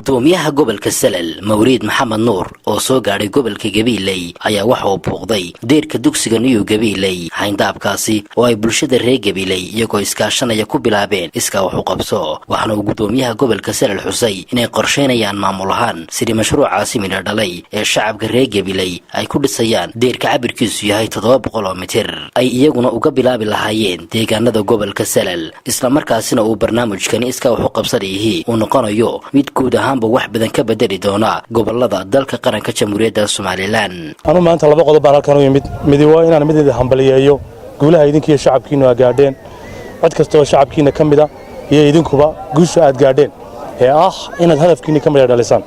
gudoomiyaha gobolka Salal Mawlid Maxamed Nuur oo soo gaaray gobolka Gabiley ayaa waxa uu booqday deerka dugsiga New Gabiley hayndaabkaasi oo ay bulshada reer Gabiley iyagoo iskaashanaya ku bilaabeen iska wax u qabso waxaana uu gudoomiyaha gobolka Salal xusay inay qorsheynayaan maamul ahaan sidii mashruucaasi midho dhalay ee shacabka reer Gabiley ay ku dhisayaan deerka cabirkiisu yahay 700 mitir ay iyaguna uga bilaabi lahaayeen deegaanada gobolka Salal isla markaasina uu barnaamijkan iska wax u qabsadayay uu noqonayo mid guud ahaanba wax badan ka bedeli doona gobolada dalka qaranka Jamhuuriyadda Soomaaliland anu maanta laba qodob baan halkan u yimid mid waa inaan midida hambaliyeeyo guulaha idinkiyo shacabkiina waa gaadheen cid kasta oo shacabkiina kamida iyo idinkuba guusha aad gaadheen ee inaad hadafkiina ka mid dhalisaan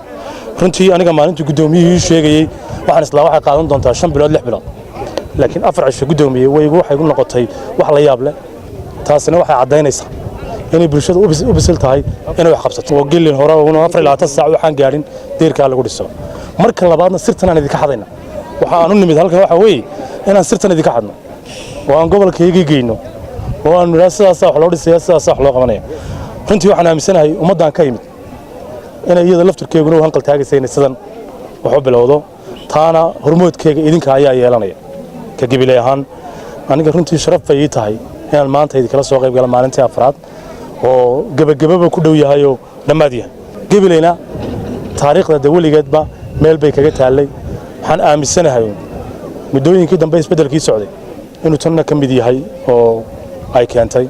runtii aniga maalintii gudoomiyihii sheegayay waxaan isla waxa qaadan doontaa 5 bilood 6 bilood laakiin 4 cisho gudoomiyay waxay ku noqotay wax la yaab leh taasina waxay cadeynaysaa inay bulshada u bisil tahay inay wax qabsato oo gelin hore oo 24 saac waxaan gaarin deerka lagu dhiso marka labaadna sirtan aan idinka xadayna waxa aan u nimid halkan waxa weey inaan sirtan idinka xadno oo aan gobolkayga geeyno oo aan sidaas wax loo dhisay sidaas wax loo qabanay runtii waxaan aaminsanahay ummadan ka yimid inay iyada laftirkeeguna hanqal taagaysay sidan wuxuu bilowdo taana hormoodkayga idinka ayaa yeelanaya ka Gabiley ahaan aniga runtii sharaf ay tahay inaan maanta idin kala soo qayb gala maalintii afraad oo gabagababa ku dhow yahay oo dhamaadiya Gabileyna taariikhda waligeedba meel bay kaga taalay waxaan aaminsanahay mudooyinkii dambe isbedelkii socday inuu tanna ka mid yahay oo ay keentay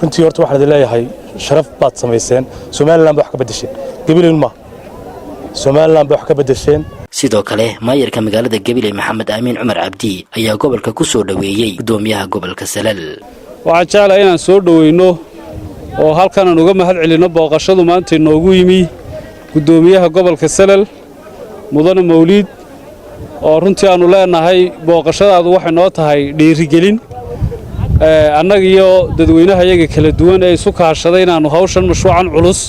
runtii horta waxaan leeyahay sharaf baad sameeyeen Soomaaliland wax ka bedesheen Gabiley ma Soomaaliland wax ka bedesheen sidoo kale maayarka magaalada Gabiley Maxamed Amiin Cumar Cabdi ayaa gobolka ku soo dhaweeyay gudoomiyaha gobolka Salal waxaan jeclahay inaan soo dhaweyno oo halkan aan uga mahad celino booqashadu maanta inoogu yimi gudoomiyaha gobolka Salal mudane Mawlid oo runtii aanu leenahay booqashadaadu waxay noo tahay dhiirigelin annaga iyo dadweynaha iyaga kala duwan ee isu kaashaday inaanu hawshan mashruucan culus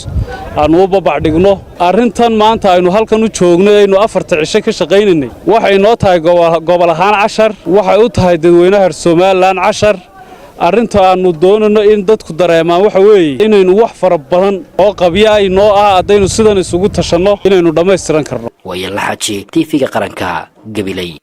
aanu u babacdhigno arrintan maanta aynu halkan u joogno aynu 4 cisho ka shaqaynanay waxay noo tahay gobol ahaan 10 waxay u tahay dadweynaha Soomaaliland 10 arrinta aanu doonano in dadku dareemaan waxa weeye inaynu wax fara badan oo qabiya ay noo adaynu sidan isugu tashanno inaynu dhameystiran karno wayla xaji TV-ga qaranka Gabiley.